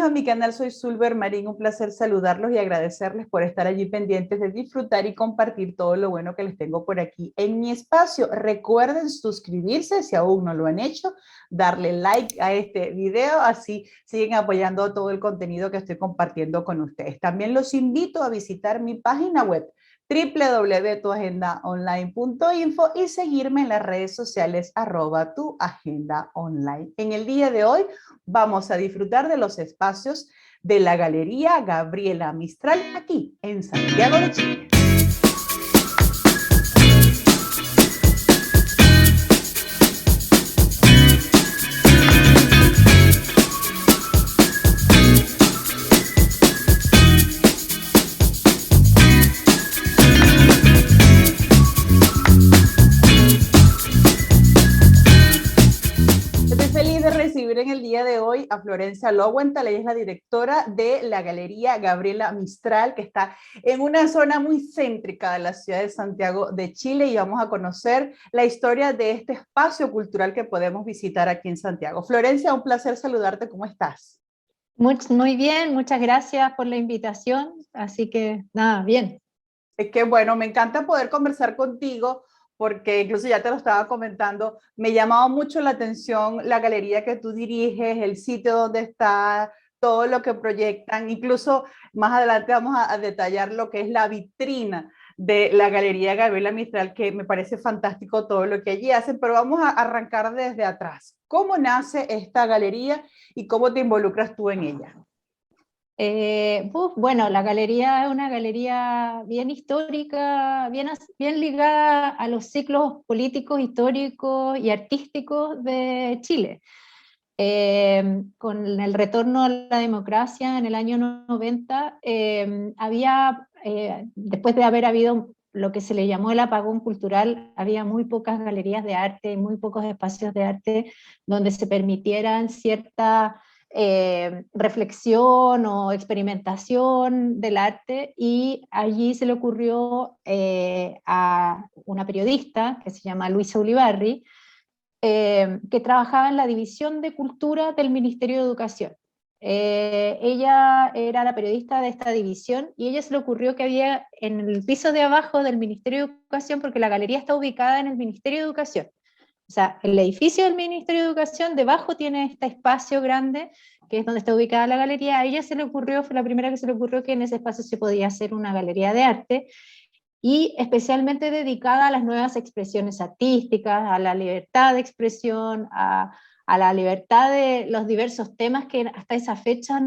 Bienvenidos a mi canal, soy Sulber Marín, un placer saludarlos y agradecerles por estar allí pendientes de disfrutar y compartir todo lo bueno que les tengo por aquí en mi espacio. Recuerden suscribirse si aún no lo han hecho, darle like a este video, así siguen apoyando todo el contenido que estoy compartiendo con ustedes. También los invito a visitar mi página web www.tuagendaonline.info y seguirme en las redes sociales @tuagendaonline. En el día de hoy vamos a disfrutar de los espacios de la Galería Gabriela Mistral aquí en Santiago de Chile. En el día de hoy a Florencia Lowenthal, ella es la directora de la Galería Gabriela Mistral, que está en una zona muy céntrica de la ciudad de Santiago de Chile, y vamos a conocer la historia de este espacio cultural que podemos visitar aquí en Santiago. Florencia, un placer saludarte, ¿cómo estás? Muy bien, muchas gracias por la invitación, así que nada, bien. Es que bueno, me encanta poder conversar contigo, porque incluso ya te lo estaba comentando, me llamaba mucho la atención la galería que tú diriges, el sitio donde está, todo lo que proyectan, incluso más adelante vamos a detallar lo que es la vitrina de la Galería Gabriela Mistral, que me parece fantástico todo lo que allí hacen, pero vamos a arrancar desde atrás. ¿Cómo nace esta galería y cómo te involucras tú en ella? Bueno, la galería es una galería bien histórica, bien ligada a los ciclos políticos, históricos y artísticos de Chile. Con el retorno a la democracia en el año 90, después de haber habido lo que se le llamó el apagón cultural, había muy pocas galerías de arte, muy pocos espacios de arte donde se permitieran cierta reflexión o experimentación del arte, y allí se le ocurrió a una periodista que se llama Luisa Ulibarri, que trabajaba en la División de Cultura del Ministerio de Educación. Ella era la periodista de esta división, y a ella se le ocurrió que había en el piso de abajo del Ministerio de Educación, porque la galería está ubicada en el Ministerio de Educación, o sea, el edificio del Ministerio de Educación debajo tiene este espacio grande, que es donde está ubicada la galería. A ella se le ocurrió, fue la primera que se le ocurrió que en ese espacio se podía hacer una galería de arte, y especialmente dedicada a las nuevas expresiones artísticas, a la libertad de expresión, a la libertad de los diversos temas que hasta esa fecha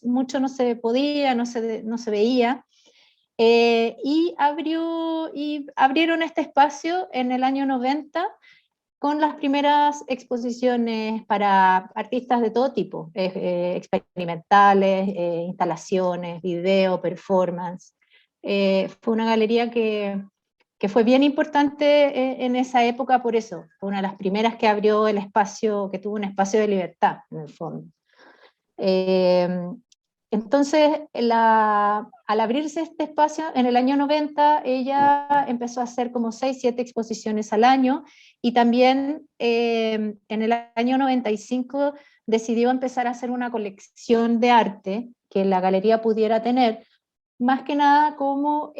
mucho no se podía, no se veía. Y abrieron este espacio en el año 90 con las primeras exposiciones para artistas de todo tipo, experimentales, instalaciones, video, performance. Fue una galería que fue bien importante en esa época, por eso, fue una de las primeras que abrió el espacio, que tuvo un espacio de libertad, en el fondo. Entonces, al abrirse este espacio, en el año 90, ella empezó a hacer como 6, 7 exposiciones al año, y también en el año 95 decidió empezar a hacer una colección de arte que la galería pudiera tener, más que nada como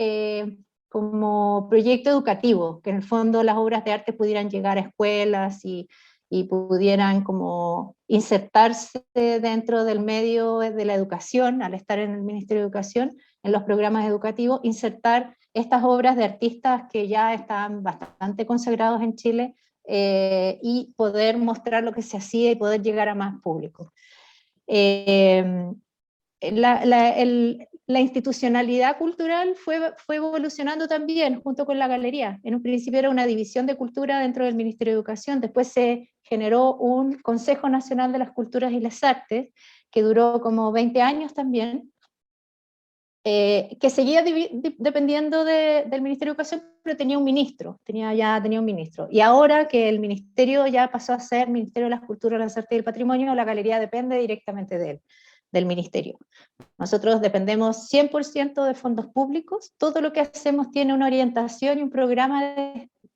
proyecto educativo, que en el fondo las obras de arte pudieran llegar a escuelas y pudieran como insertarse dentro del medio de la educación, al estar en el Ministerio de Educación, en los programas educativos, insertar estas obras de artistas que ya están bastante consagrados en Chile, y poder mostrar lo que se hacía y poder llegar a más público. La institucionalidad cultural fue evolucionando también junto con la galería. En un principio era una división de cultura dentro del Ministerio de Educación, después se generó un Consejo Nacional de las Culturas y las Artes, que duró como 20 años también, que seguía dependiendo del Ministerio de Educación, pero tenía un ministro, tenía un ministro. Y ahora que el ministerio ya pasó a ser Ministerio de las Culturas, las Artes y el Patrimonio, la galería depende directamente de él, del ministerio. Nosotros dependemos 100% de fondos públicos, todo lo que hacemos tiene una orientación y un programa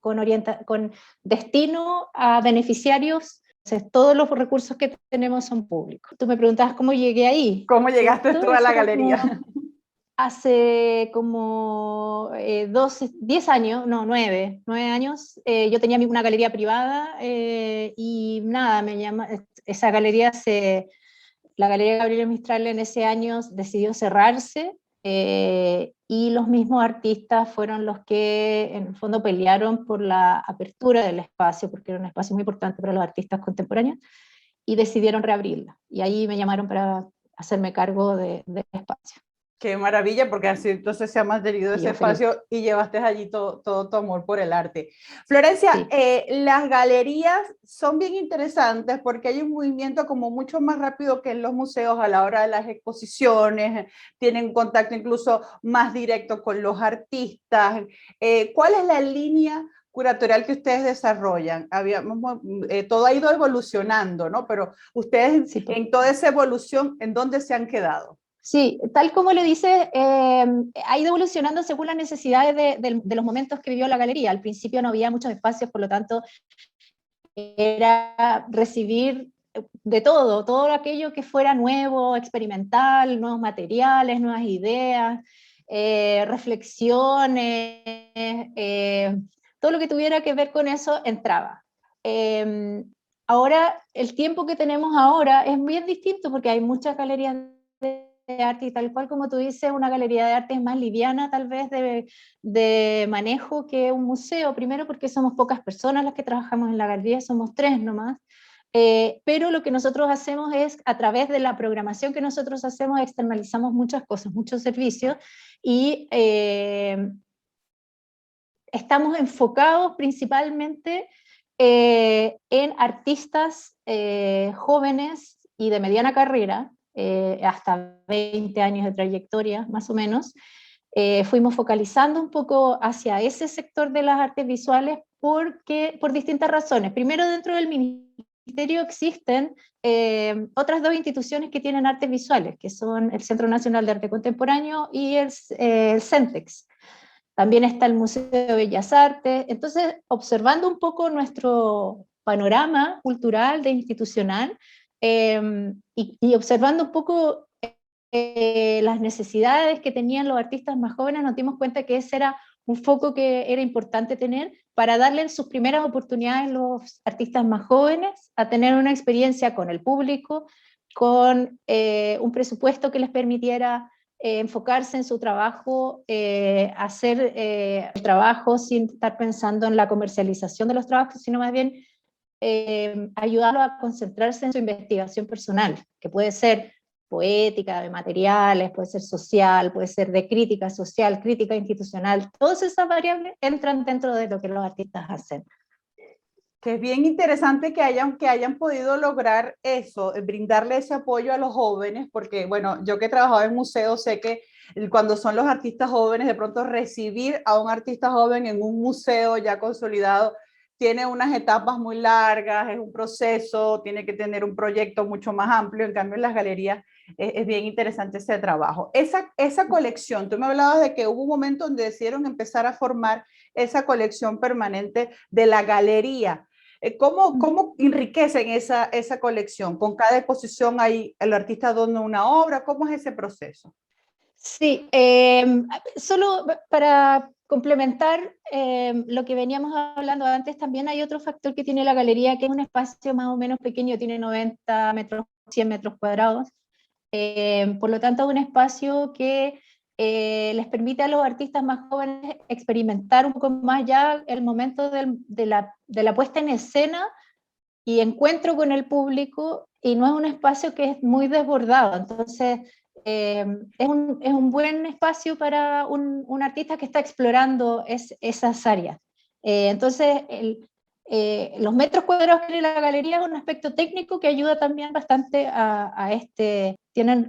con destino a beneficiarios todos los recursos que tenemos son públicos. Tú me preguntabas cómo llegué ahí. ¿Cómo llegaste tú a la galería? Hace como 10 años, no, 9 años, yo tenía una galería privada y nada, esa galería la Galería Gabriela Mistral en ese año decidió cerrarse y los mismos artistas fueron los que en el fondo pelearon por la apertura del espacio, porque era un espacio muy importante para los artistas contemporáneos, y decidieron reabrirla. Y ahí me llamaron para hacerme cargo del espacio. Qué maravilla, porque así entonces se ha mantenido ese espacio feliz. y llevaste allí todo tu amor por el arte. Florencia, Sí. Las galerías son bien interesantes porque hay un movimiento como mucho más rápido que en los museos a la hora de las exposiciones, tienen contacto incluso más directo con los artistas. ¿Cuál es la línea curatorial que ustedes desarrollan? Todo ha ido evolucionando, ¿no? Pero ustedes, Sí, en toda esa evolución, ¿en dónde se han quedado? Sí, tal como le dice, ha ido evolucionando según las necesidades de los momentos que vivió la galería. Al principio no había muchos espacios, por lo tanto, era recibir de todo aquello que fuera nuevo, experimental, nuevos materiales, nuevas ideas, reflexiones, todo lo que tuviera que ver con eso entraba. Ahora, el tiempo que tenemos ahora es bien distinto porque hay muchas galerías de arte y tal cual como tú dices, una galería de arte es más liviana tal vez de manejo que un museo, primero porque somos pocas personas las que trabajamos en la galería, somos 3 nomás, pero lo que nosotros hacemos es, a través de la programación que nosotros hacemos, externalizamos muchas cosas, muchos servicios, y estamos enfocados principalmente en artistas jóvenes y de mediana carrera, hasta 20 años de trayectoria, más o menos. Fuimos focalizando un poco hacia ese sector de las artes visuales por distintas razones. Primero, dentro del ministerio existen otras 2 instituciones que tienen artes visuales, que son el Centro Nacional de Arte Contemporáneo y el CENTEX. También está el Museo de Bellas Artes. Entonces, observando un poco nuestro panorama cultural e institucional, y observando un poco las necesidades que tenían los artistas más jóvenes, nos dimos cuenta que ese era un foco que era importante tener para darle sus primeras oportunidades a los artistas más jóvenes a tener una experiencia con el público, con un presupuesto que les permitiera enfocarse en su trabajo, hacer el trabajo sin estar pensando en la comercialización de los trabajos, sino más bien ayudarlo a concentrarse en su investigación personal, que puede ser poética, de materiales, puede ser social, puede ser de crítica social, crítica institucional. Todas esas variables entran dentro de lo que los artistas hacen. Que es bien interesante que hayan podido lograr eso, brindarle ese apoyo a los jóvenes, porque bueno, yo que he trabajado en museos sé que cuando son los artistas jóvenes, de pronto recibir a un artista joven en un museo ya consolidado tiene unas etapas muy largas, es un proceso, tiene que tener un proyecto mucho más amplio. En cambio en las galerías es bien interesante ese trabajo. Esa colección, tú me hablabas de que hubo un momento donde decidieron empezar a formar esa colección permanente de la galería. ¿Cómo enriquecen esa colección? ¿Con cada exposición hay el artista dona una obra? ¿Cómo es ese proceso? Sí, solo para complementar lo que veníamos hablando antes, también hay otro factor que tiene la galería, que es un espacio más o menos pequeño, tiene 90 metros, 100 metros cuadrados. Por lo tanto, es un espacio que les permite a los artistas más jóvenes experimentar un poco más ya el momento de la puesta en escena y encuentro con el público, y no es un espacio que es muy desbordado. Entonces, es un buen espacio para un artista que está explorando esas áreas. Entonces, los metros cuadrados de la galería es un aspecto técnico que ayuda también bastante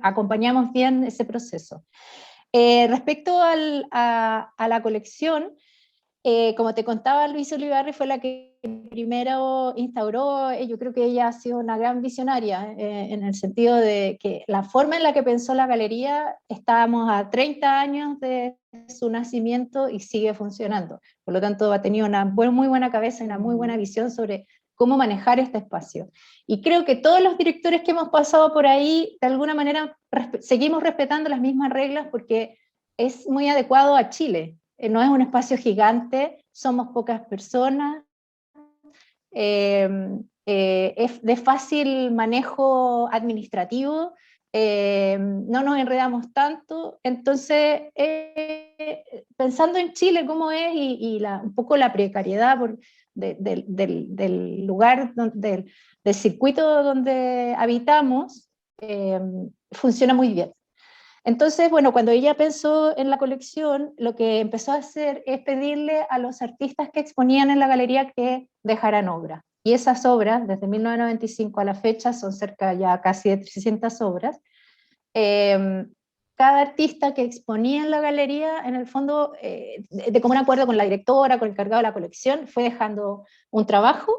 acompañamos bien ese proceso. Respecto a la colección, como te contaba, Luisa Ulibarri fue la que primero instauró, yo creo que ella ha sido una gran visionaria, en el sentido de que la forma en la que pensó la galería, estábamos a 30 años de su nacimiento y sigue funcionando. Por lo tanto, ha tenido una muy buena cabeza y una muy buena visión sobre cómo manejar este espacio. Y creo que todos los directores que hemos pasado por ahí, de alguna manera, seguimos respetando las mismas reglas porque es muy adecuado a Chile. No es un espacio gigante, somos pocas personas, es de fácil manejo administrativo, no nos enredamos tanto, entonces pensando en Chile cómo es y un poco la precariedad del lugar, del circuito donde habitamos, funciona muy bien. Entonces, bueno, cuando ella pensó en la colección, lo que empezó a hacer es pedirle a los artistas que exponían en la galería que dejaran obras. Y esas obras, desde 1995 a la fecha, son cerca ya casi de 300 obras. Cada artista que exponía en la galería, en el fondo, de común acuerdo con la directora, con el encargado de la colección, fue dejando un trabajo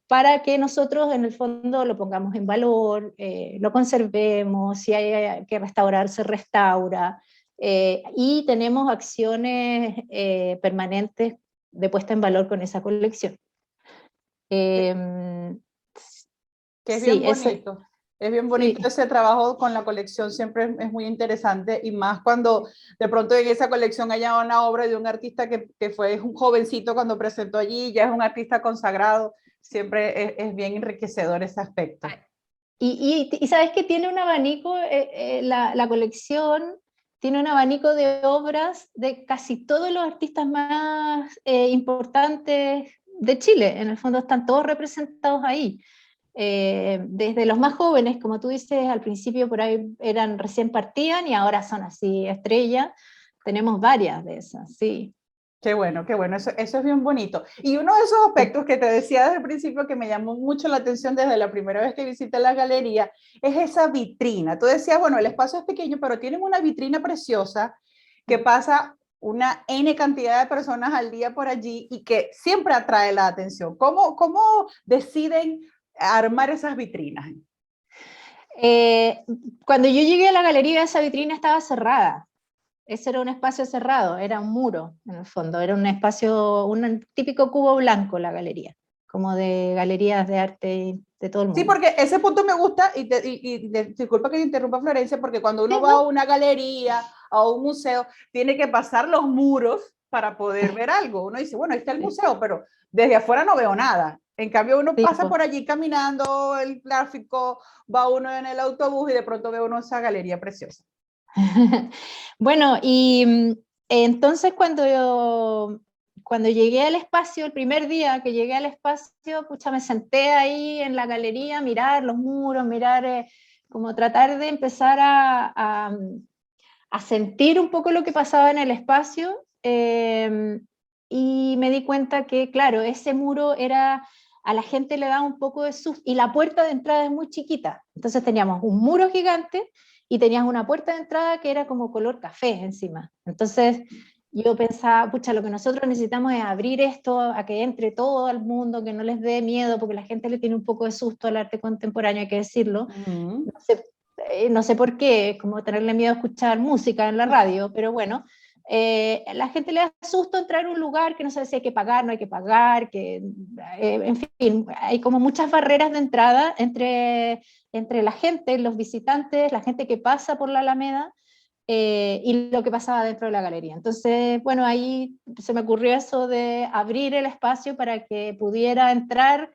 para que nosotros en el fondo lo pongamos en valor, lo conservemos, si hay que restaurar, se restaura, y tenemos acciones permanentes de puesta en valor con esa colección. Que es Sí, bien bonito. Es bien bonito sí. ese trabajo con la colección, siempre es muy interesante y más cuando de pronto en esa colección haya una obra de un artista que fue un jovencito cuando presentó allí, ya es un artista consagrado, siempre es bien enriquecedor ese aspecto. Y sabes que tiene un abanico, la colección tiene un abanico de obras de casi todos los artistas más importantes de Chile. En el fondo están todos representados ahí. Desde los más jóvenes, como tú dices, al principio por ahí eran recién partían y ahora son así estrellas. Tenemos varias de esas, sí. Qué bueno, eso es bien bonito. Y uno de esos aspectos que te decía desde el principio que me llamó mucho la atención desde la primera vez que visité la galería es esa vitrina. Tú decías, bueno, el espacio es pequeño, pero tienen una vitrina preciosa que pasa una N cantidad de personas al día por allí y que siempre atrae la atención. ¿Cómo deciden armar esas vitrinas? Eh, Cuando yo llegué a la galería, esa vitrina estaba cerrada. Ese era un espacio cerrado, era un muro, en el fondo, era un espacio, un típico cubo blanco la galería, como de galerías de arte de todo el Sí, mundo. porque ese punto me gusta disculpa que te interrumpa Florencia, porque cuando uno Sí, va a ¿no? una galería, a un museo, tiene que pasar los muros para poder ver algo. Uno dice, bueno, ahí está el Sí, museo, pero desde afuera no veo nada. En cambio, uno sí, pasa po. por allí caminando, el tráfico, va uno en el autobús y de pronto ve uno esa galería preciosa. Bueno, y entonces cuando llegué al espacio, el primer día que llegué al espacio, pucha, me senté ahí en la galería a mirar los muros, mirar, como tratar de empezar a sentir un poco lo que pasaba en el espacio, y me di cuenta que, claro, ese muro era, a la gente le daba un poco de susto, y la puerta de entrada es muy chiquita, entonces teníamos un muro gigante y tenías una puerta de entrada que era como color café encima. Entonces yo pensaba, pucha, lo que nosotros necesitamos es abrir esto a que entre todo el mundo, que no les dé miedo, porque la gente le tiene un poco de susto al arte contemporáneo, hay que decirlo. Uh -huh. No sé, no sé por qué, es como tenerle miedo a escuchar música en la radio, pero bueno, la gente le da susto entrar a un lugar que no sabe si hay que pagar, no hay que pagar, en fin, hay como muchas barreras de entrada entre la gente, los visitantes, la gente que pasa por la Alameda, y lo que pasaba dentro de la galería. Entonces, bueno, ahí se me ocurrió eso de abrir el espacio para que pudiera entrar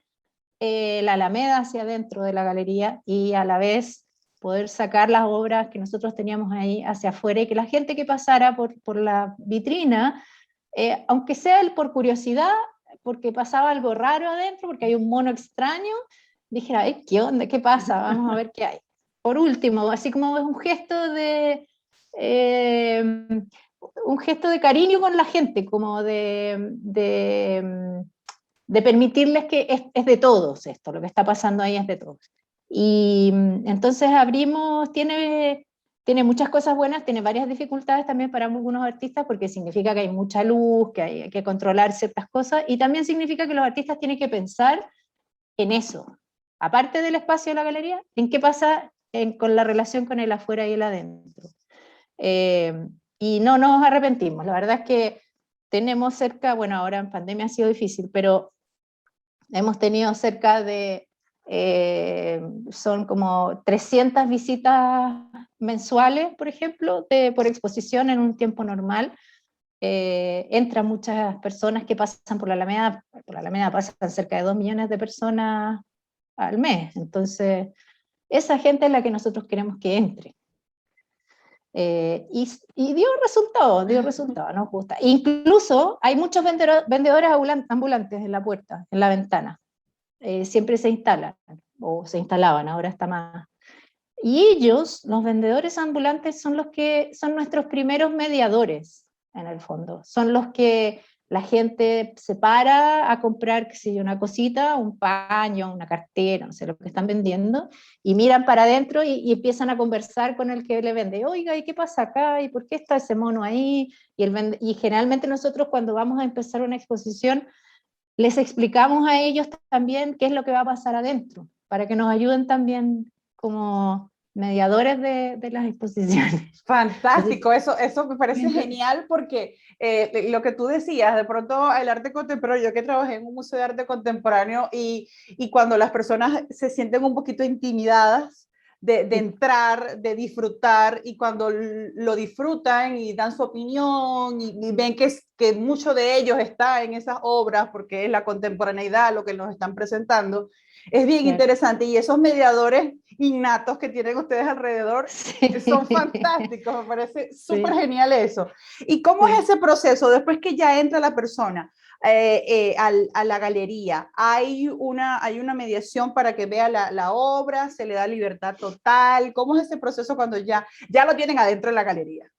la Alameda hacia adentro de la galería y a la vez poder sacar las obras que nosotros teníamos ahí hacia afuera y que la gente que pasara por la vitrina, aunque sea por curiosidad, porque pasaba algo raro adentro, porque hay un mono extraño, dijera, ¿qué onda? ¿Qué pasa? Vamos a ver qué hay. Por último, así como es eh, un gesto de cariño con la gente, como de permitirles que es de todos esto, lo que está pasando ahí es de todos. Y entonces abrimos, tiene muchas cosas buenas, tiene varias dificultades también para algunos artistas, porque significa que hay mucha luz, que hay que controlar ciertas cosas, y también significa que los artistas tienen que pensar en eso, aparte del espacio de la galería, en qué pasa con la relación con el afuera y el adentro. Eh, y no nos arrepentimos, la verdad es que tenemos cerca, bueno, ahora en pandemia ha sido difícil, pero Hemos tenido cerca de, son como 300 visitas mensuales, por ejemplo, por exposición en un tiempo normal. Entran muchas personas que pasan por la Alameda pasan cerca de 2 millones de personas al mes, entonces esa gente es la que nosotros queremos que entre. Y dio resultado, nos gusta. Incluso hay muchos vendedores ambulantes en la puerta, en la ventana. Siempre se instalan, o se instalaban, ahora está más. Y ellos, los vendedores ambulantes, son los que son nuestros primeros mediadores, en el fondo. Son los que la gente se para a comprar, qué sé yo, una cosita, un paño, una cartera, no sé, lo que están vendiendo, y miran para adentro y empiezan a conversar con el que le vende. Oiga, ¿y qué pasa acá? ¿Y por qué está ese mono ahí? Y generalmente nosotros cuando vamos a empezar una exposición, les explicamos a ellos también qué es lo que va a pasar adentro, para que nos ayuden también como mediadores de las exposiciones. Fantástico, eso me parece genial porque lo que tú decías, de pronto el arte contemporáneo, yo que trabajé en un museo de arte contemporáneo y cuando las personas se sienten un poquito intimidadas de entrar, de disfrutar y cuando lo disfrutan y dan su opinión y ven que mucho de ellos está en esas obras porque es la contemporaneidad lo que nos están presentando, es bien interesante y esos mediadores innatos que tienen ustedes alrededor son fantásticos, me parece súper genial eso. ¿Y cómo es ese proceso después que ya entra la persona a la galería? ¿Hay una mediación para que vea la obra? ¿Se le da libertad total? ¿Cómo es ese proceso cuando ya lo tienen adentro de la galería?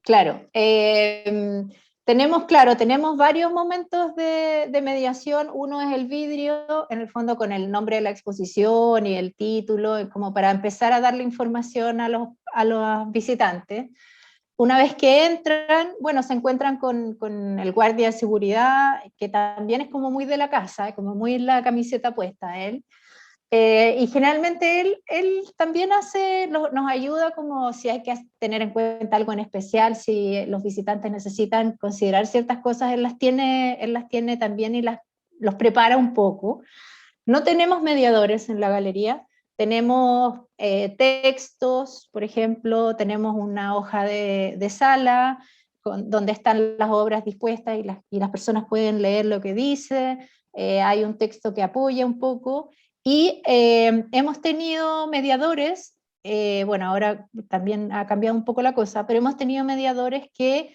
Claro, tenemos varios momentos de mediación. Uno es el vidrio, en el fondo con el nombre de la exposición y el título, como para empezar a darle información a los visitantes. Una vez que entran, bueno, se encuentran con el guardia de seguridad, que también es como muy de la casa, como muy la camiseta puesta él. Y generalmente él también nos ayuda como si hay que tener en cuenta algo en especial, si los visitantes necesitan considerar ciertas cosas, él las tiene también y los prepara un poco. No tenemos mediadores en la galería, tenemos textos, por ejemplo, tenemos una hoja de sala donde están las obras dispuestas y las personas pueden leer lo que dice, hay un texto que apoya un poco, y hemos tenido mediadores, bueno, ahora también ha cambiado un poco la cosa, pero hemos tenido mediadores que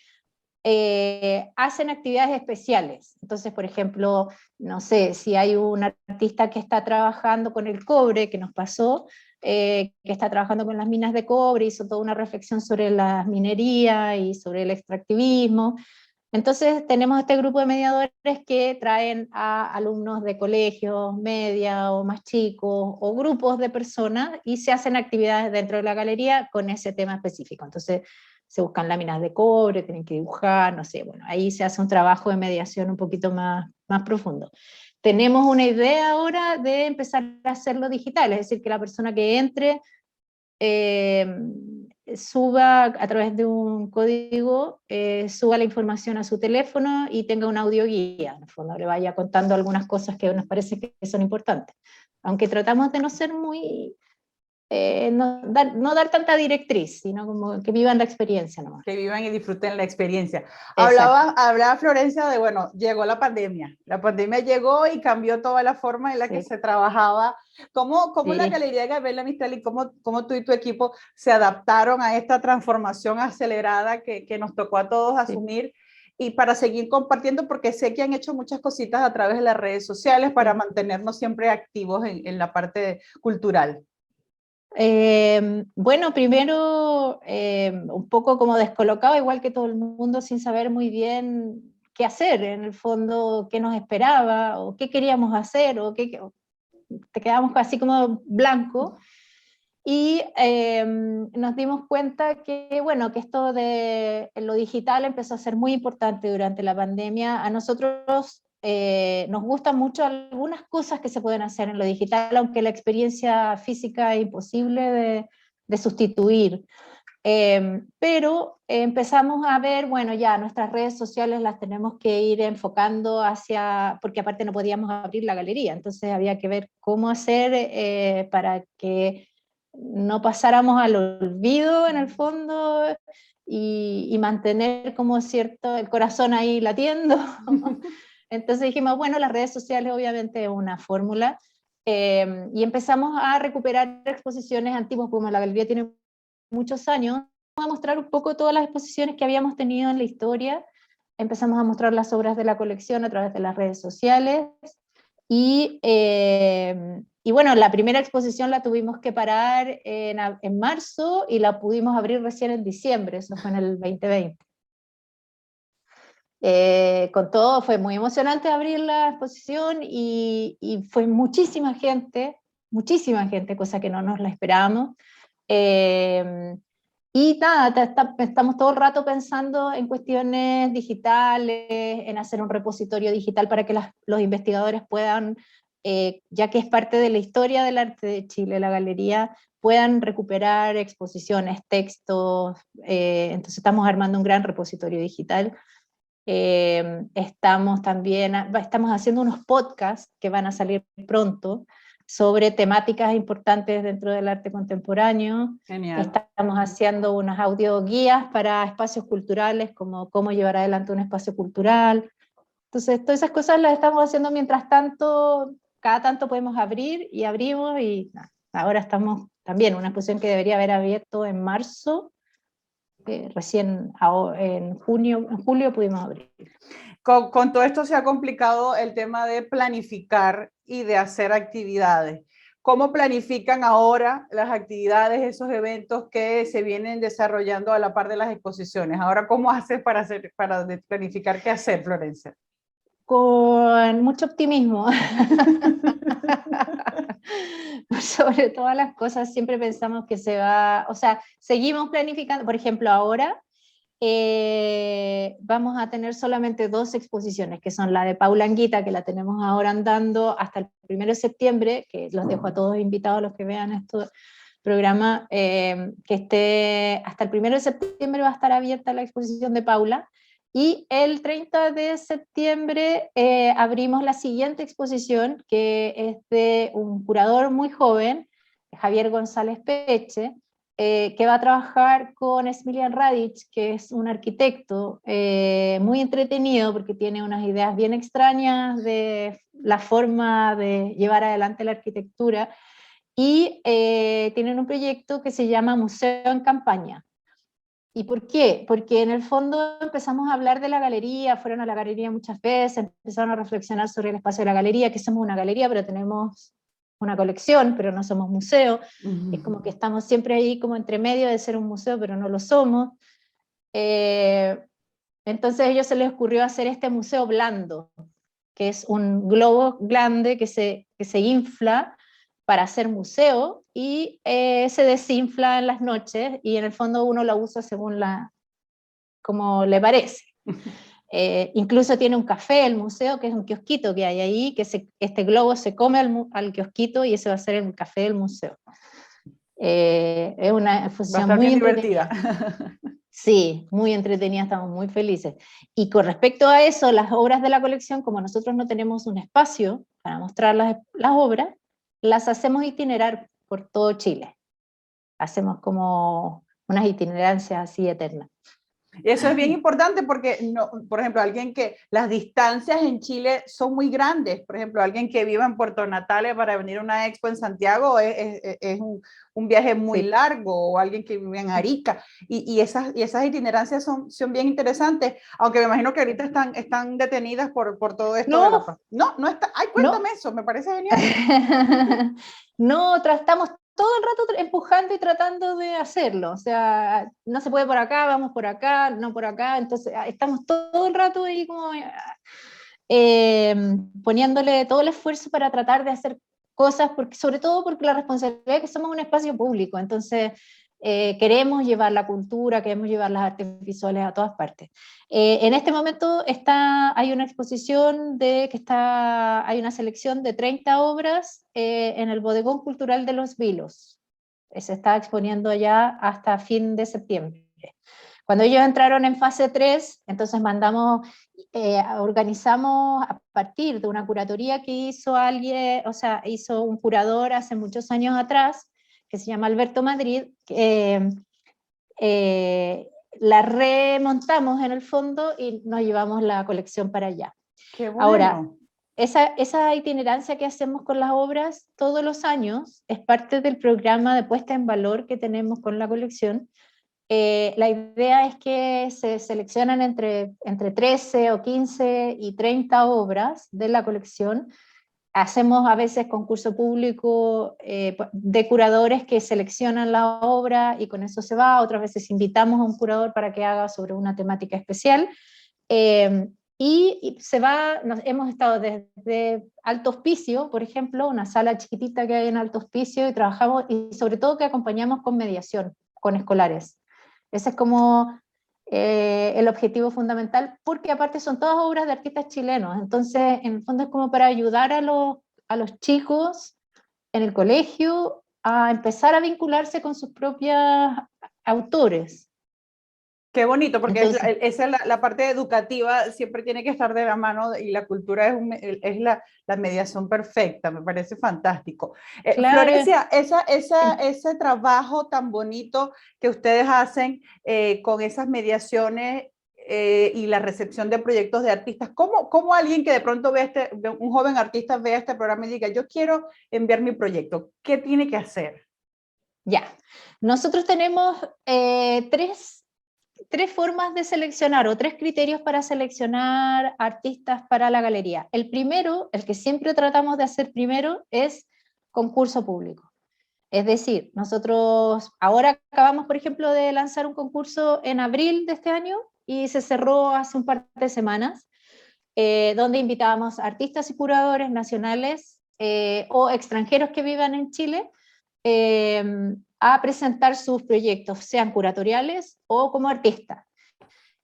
hacen actividades especiales. Entonces, por ejemplo, no sé, si hay un artista que está trabajando con el cobre, que nos pasó, que está trabajando con las minas de cobre, hizo toda una reflexión sobre la minería y sobre el extractivismo. Entonces tenemos este grupo de mediadores que traen a alumnos de colegios, media o más chicos, o grupos de personas, y se hacen actividades dentro de la galería con ese tema específico. Entonces se buscan láminas de cobre, tienen que dibujar, no sé, bueno, ahí se hace un trabajo de mediación un poquito más profundo. Tenemos una idea ahora de empezar a hacerlo digital, es decir, que la persona que entre suba a través de un código, suba la información a su teléfono y tenga una audioguía, en el fondo le vaya contando algunas cosas que nos parece que son importantes. Aunque tratamos de no ser muy, no dar tanta directriz, sino como que vivan la experiencia nomás. Que vivan y disfruten la experiencia. Hablaba Florencia de, bueno, llegó la pandemia llegó y cambió toda la forma en la que se trabajaba. ¿Cómo la Galería de Gabriela Mistral y cómo tú y tu equipo se adaptaron a esta transformación acelerada que nos tocó a todos asumir? Y para seguir compartiendo, porque sé que han hecho muchas cositas a través de las redes sociales para mantenernos siempre activos en la parte cultural. Bueno, primero un poco como descolocado, igual que todo el mundo, sin saber muy bien qué hacer, en el fondo, qué nos esperaba, o qué queríamos hacer, te quedamos así como blanco, y nos dimos cuenta que, bueno, que esto de lo digital empezó a ser muy importante durante la pandemia. A nosotros nos gustan mucho algunas cosas que se pueden hacer en lo digital, aunque la experiencia física es imposible de sustituir. Pero empezamos a ver, bueno, ya nuestras redes sociales las tenemos que ir enfocando hacia, porque aparte no podíamos abrir la galería, entonces había que ver cómo hacer para que no pasáramos al olvido en el fondo y mantener como cierto el corazón ahí latiendo. Entonces dijimos, bueno, las redes sociales obviamente es una fórmula, y empezamos a recuperar exposiciones antiguas, como la galería tiene muchos años, a mostrar un poco todas las exposiciones que habíamos tenido en la historia. Empezamos a mostrar las obras de la colección a través de las redes sociales y bueno, la primera exposición la tuvimos que parar en marzo y la pudimos abrir recién en diciembre, eso fue en el 2020. Con todo fue muy emocionante abrir la exposición y fue muchísima gente, cosa que no nos la esperábamos. Eh, y nada, estamos todo el rato pensando en cuestiones digitales, en hacer un repositorio digital para que los investigadores puedan, ya que es parte de la historia del arte de Chile, la galería, puedan recuperar exposiciones, textos, entonces estamos armando un gran repositorio digital. Estamos haciendo unos podcasts que van a salir pronto sobre temáticas importantes dentro del arte contemporáneo. Genial. Estamos haciendo unas audioguías para espacios culturales, como cómo llevar adelante un espacio cultural. Entonces, todas esas cosas las estamos haciendo mientras tanto, cada tanto podemos abrir y abrimos y ahora estamos también en una exposición que debería haber abierto en marzo, recién en julio pudimos abrir. Con todo esto se ha complicado el tema de planificar y de hacer actividades. ¿Cómo planifican ahora las actividades, esos eventos que se vienen desarrollando a la par de las exposiciones? Ahora, ¿cómo haces para planificar qué hacer, Florencia? Con mucho optimismo. Sobre todas las cosas siempre pensamos que o sea, seguimos planificando, por ejemplo, ahora vamos a tener solamente 2 exposiciones, que son la de Paula Anguita, que la tenemos ahora andando hasta el 1 de septiembre, que los dejo a todos invitados a los que vean este programa, que hasta el 1 de septiembre va a estar abierta la exposición de Paula, y el 30 de septiembre abrimos la siguiente exposición, que es de un curador muy joven, Javier González Peche, que va a trabajar con Smiljan Radic, que es un arquitecto muy entretenido porque tiene unas ideas bien extrañas de la forma de llevar adelante la arquitectura, y tienen un proyecto que se llama Museo en Campaña. ¿Y por qué? Porque en el fondo empezamos a hablar de la galería, fueron a la galería muchas veces, empezaron a reflexionar sobre el espacio de la galería, que somos una galería, pero tenemos una colección, pero no somos museo. Es como que estamos siempre ahí como entre medio de ser un museo, pero no lo somos. Entonces a ellos se les ocurrió hacer este museo blando, que es un globo grande que se infla para hacer museo y se desinfla en las noches y en el fondo uno lo usa según como le parece. Incluso tiene un café el museo, que es un kiosquito que hay ahí, que este globo se come al kiosquito y ese va a ser el café del museo. Es una exposición muy entretenida. Sí, muy entretenida, estamos muy felices. Y con respecto a eso, las obras de la colección, como nosotros no tenemos un espacio para mostrar las obras, las hacemos itinerar por todo Chile. Hacemos como unas itinerancias así eternas. Eso es bien importante porque, no, por ejemplo, alguien que las distancias en Chile son muy grandes. Por ejemplo, alguien que viva en Puerto Natales para venir a una expo en Santiago es un viaje muy largo, o alguien que vive en Arica. Y esas itinerancias son bien interesantes, aunque me imagino que ahorita están detenidas por todo esto. No, no está. Ay, cuéntame eso, me parece genial. No, estamos todo el rato empujando y tratando de hacerlo, o sea, no se puede por acá, vamos por acá, no por acá, entonces estamos todo el rato ahí como poniéndole todo el esfuerzo para tratar de hacer cosas, sobre todo porque la responsabilidad es que somos un espacio público, entonces queremos llevar la cultura, queremos llevar las artes visuales a todas partes. En este momento hay una exposición hay una selección de 30 obras en el Bodegón Cultural de Los Vilos. se está exponiendo ya hasta fin de septiembre. Cuando ellos entraron en fase 3, entonces organizamos a partir de una curatoría que hizo alguien, o sea, hizo un curador hace muchos años atrás, que se llama Alberto Madrid, la remontamos en el fondo y nos llevamos la colección para allá. Qué bueno. Ahora, esa itinerancia que hacemos con las obras todos los años es parte del programa de puesta en valor que tenemos con la colección. La idea es que se seleccionan entre 13 o 15 y 30 obras de la colección. Hacemos a veces concurso público de curadores que seleccionan la obra y con eso se va. Otras veces invitamos a un curador para que haga sobre una temática especial. Y se va, hemos estado desde Alto Hospicio, por ejemplo, una sala chiquitita que hay en Alto Hospicio, y trabajamos, y sobre todo que acompañamos con mediación, con escolares. Ese es como el objetivo fundamental, porque aparte son todas obras de artistas chilenos, entonces en el fondo es como para ayudar a los chicos en el colegio a empezar a vincularse con sus propios autores. Qué bonito, porque Entonces, esa es la parte educativa, siempre tiene que estar de la mano y la cultura es la mediación perfecta, me parece fantástico. claro, Florencia, ese trabajo tan bonito que ustedes hacen con esas mediaciones y la recepción de proyectos de artistas, ¿cómo alguien que de pronto un joven artista vea este programa y diga, yo quiero enviar mi proyecto? ¿Qué tiene que hacer? ya. Nosotros tenemos tres formas de seleccionar o tres criterios para seleccionar artistas para la galería. El primero, el que siempre tratamos de hacer primero, es concurso público. Es decir, nosotros ahora acabamos, por ejemplo, de lanzar un concurso en abril de este año y se cerró hace un par de semanas, donde invitábamos artistas y curadores nacionales o extranjeros que vivan en Chile a presentar sus proyectos, sean curatoriales o como artistas.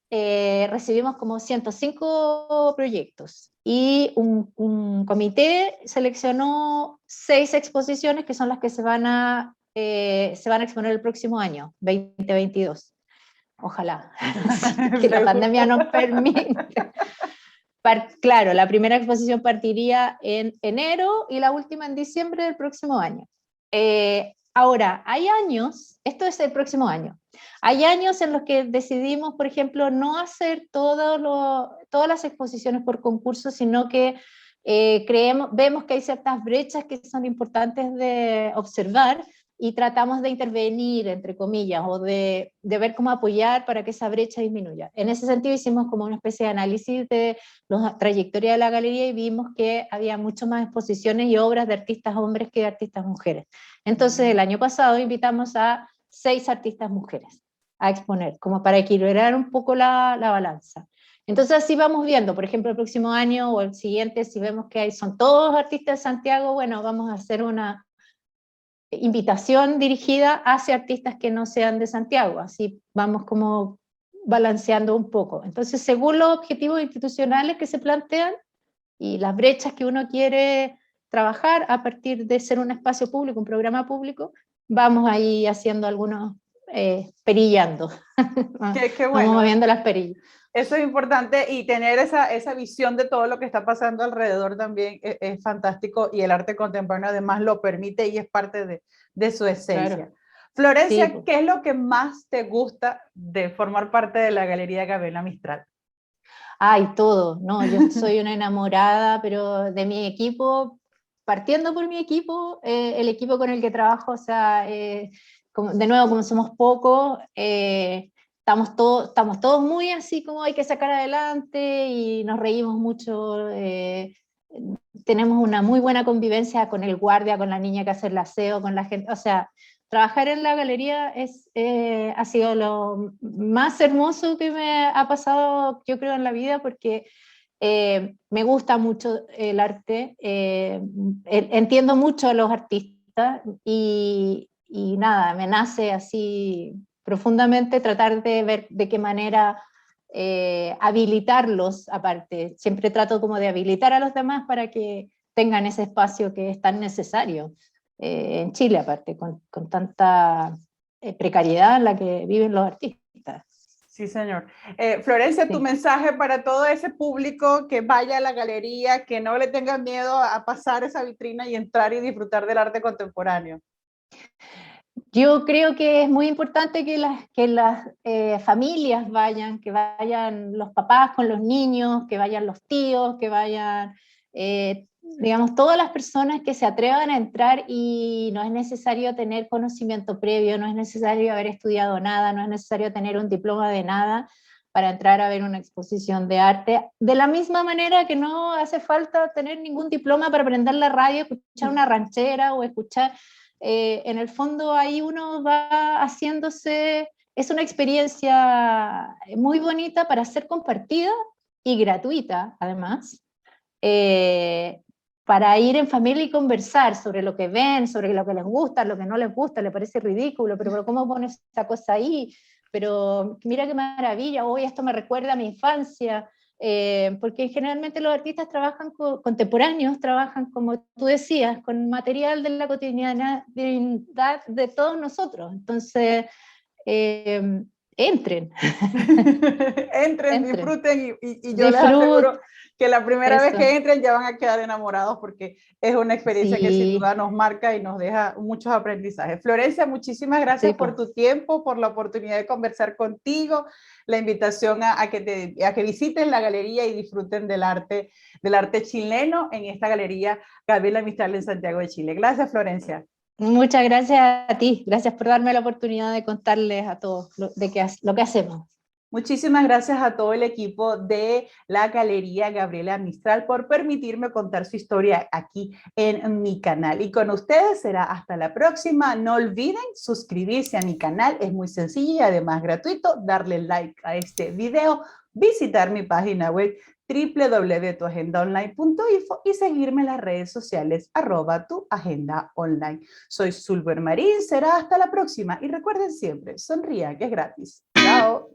Recibimos como 105 proyectos y un comité seleccionó 6 exposiciones que son las que se van a exponer el próximo año, 2022. Ojalá, que la pandemia nos permita. Claro, la primera exposición partiría en enero y la última en diciembre del próximo año. Ahora, hay años, esto es el próximo año, hay años en los que decidimos, por ejemplo, no hacer todas las exposiciones por concurso, sino que vemos que hay ciertas brechas que son importantes de observar y tratamos de intervenir, entre comillas, o de ver cómo apoyar para que esa brecha disminuya. En ese sentido hicimos como una especie de análisis de la trayectoria de la galería y vimos que había mucho más exposiciones y obras de artistas hombres que de artistas mujeres. Entonces el año pasado invitamos a 6 artistas mujeres a exponer, como para equilibrar un poco la balanza. Entonces así vamos viendo, por ejemplo, el próximo año o el siguiente, si vemos que son todos artistas de Santiago, bueno, vamos a hacer una invitación dirigida hacia artistas que no sean de Santiago, así vamos como balanceando un poco. Entonces, según los objetivos institucionales que se plantean y las brechas que uno quiere trabajar a partir de ser un espacio público, un programa público, vamos ahí haciendo algunos perillando. Qué bueno. Vamos moviendo las perillas. Eso es importante y tener esa visión de todo lo que está pasando alrededor también es fantástico y el arte contemporáneo además lo permite y es parte de su esencia. Claro. Florencia, sí. ¿Qué es lo que más te gusta de formar parte de la Galería Gabriela Mistral? Ay, todo, no, yo soy una enamorada, pero de mi equipo, partiendo por mi equipo, el equipo con el que trabajo, o sea, de nuevo, como somos pocos, estamos todos muy así como hay que sacar adelante y nos reímos mucho, tenemos una muy buena convivencia con el guardia, con la niña que hace el aseo, con la gente, o sea, trabajar en la galería ha sido lo más hermoso que me ha pasado, yo creo, en la vida, porque me gusta mucho el arte, entiendo mucho a los artistas y nada, me nace así profundamente tratar de ver de qué manera habilitarlos aparte. Siempre trato como de habilitar a los demás para que tengan ese espacio que es tan necesario. en Chile aparte, con tanta precariedad en la que viven los artistas. Sí, señor. Florencia, tu mensaje para todo ese público que vaya a la galería, que no le tenga miedo a pasar esa vitrina y entrar y disfrutar del arte contemporáneo. Yo creo que es muy importante que las familias vayan, que vayan los papás con los niños, que vayan los tíos, que vayan, digamos, todas las personas que se atrevan a entrar, y no es necesario tener conocimiento previo, no es necesario haber estudiado nada, no es necesario tener un diploma de nada para entrar a ver una exposición de arte, de la misma manera que no hace falta tener ningún diploma para aprender la radio, escuchar una ranchera o escuchar... en el fondo ahí uno va haciéndose, es una experiencia muy bonita para ser compartida y gratuita además, para ir en familia y conversar sobre lo que ven, sobre lo que les gusta, lo que no les gusta, les parece ridículo, pero ¿cómo pones esa cosa ahí? Pero mira qué maravilla, hoy esto me recuerda a mi infancia. Porque generalmente los artistas trabajan contemporáneos, trabajan, como tú decías, con material de la cotidianidad de todos nosotros. Entonces, entren. Entren, disfruten y yo les Disfrut, aseguro que la primera vez eso. que entren ya van a quedar enamorados, porque es una experiencia que sin Sí, duda nos marca y nos deja muchos aprendizajes. Florencia, muchísimas gracias sí, por tu tiempo, por la oportunidad de conversar contigo, la invitación a que visiten la galería y disfruten del arte chileno en esta galería Gabriela Mistral en Santiago de Chile. Gracias, Florencia. muchas gracias a ti, gracias por darme la oportunidad de contarles a todos lo que hacemos. Muchísimas gracias a todo el equipo de la Galería Gabriela Mistral por permitirme contar su historia aquí en mi canal. Y con ustedes será hasta la próxima. No olviden suscribirse a mi canal, es muy sencillo y además gratuito. Darle like a este video, visitar mi página web www.tuagendaonline.info y seguirme en las redes sociales @tuagendaonline. Soy Sulber Marín, será hasta la próxima y recuerden siempre, sonría que es gratis. Chao.